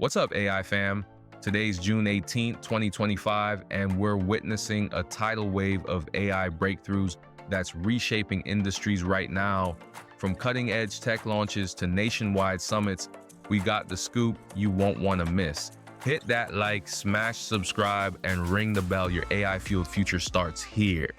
What's up, AI fam? Today's June 18th, 2025, and we're witnessing a tidal wave of AI breakthroughs that's reshaping industries right now. From cutting-edge tech launches to nationwide summits, we got the scoop you won't want to miss. Hit that like, smash subscribe, and ring the bell. Your AI-fueled future starts here.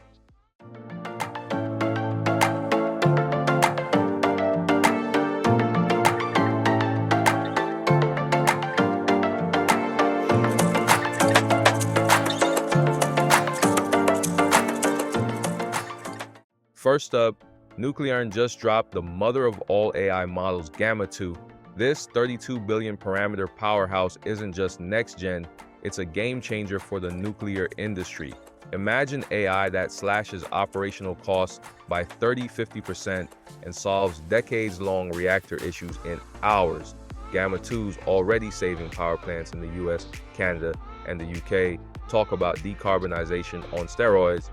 First up, Nuclearn just dropped the mother of all AI models, Gamma2. This 32 billion parameter powerhouse isn't just next-gen, it's a game-changer for the nuclear industry. Imagine AI that slashes operational costs by 30–50% and solves decades-long reactor issues in hours. Gamma2's already saving power plants in the US, Canada, and the UK. Talk about decarbonization on steroids.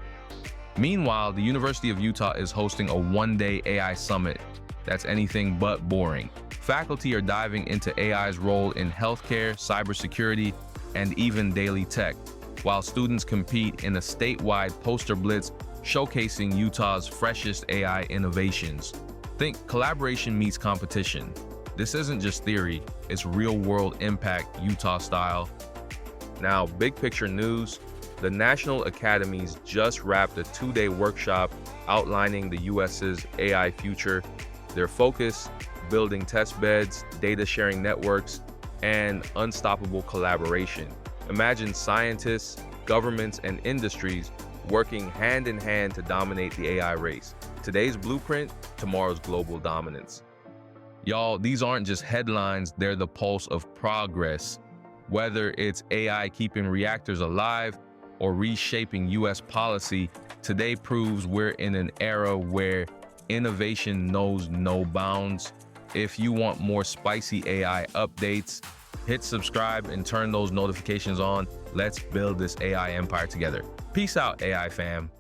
Meanwhile, the University of Utah is hosting a one-day AI summit that's anything but boring. Faculty are diving into AI's role in healthcare, cybersecurity, and even daily tech, while students compete in a statewide poster blitz showcasing Utah's freshest AI innovations. Think collaboration meets competition. This isn't just theory, it's real-world impact, Utah style. Now, big picture news. The National Academies just wrapped a two-day workshop outlining the US's AI future. Their focus, building test beds, data sharing networks, and unstoppable collaboration. Imagine scientists, governments, and industries working hand in hand to dominate the AI race. Today's blueprint, tomorrow's global dominance. Y'all, these aren't just headlines, they're the pulse of progress. Whether it's AI keeping reactors alive, or reshaping US policy, today proves we're in an era where innovation knows no bounds. If you want more spicy AI updates, hit subscribe and turn those notifications on. Let's build this AI empire together. Peace out, AI fam.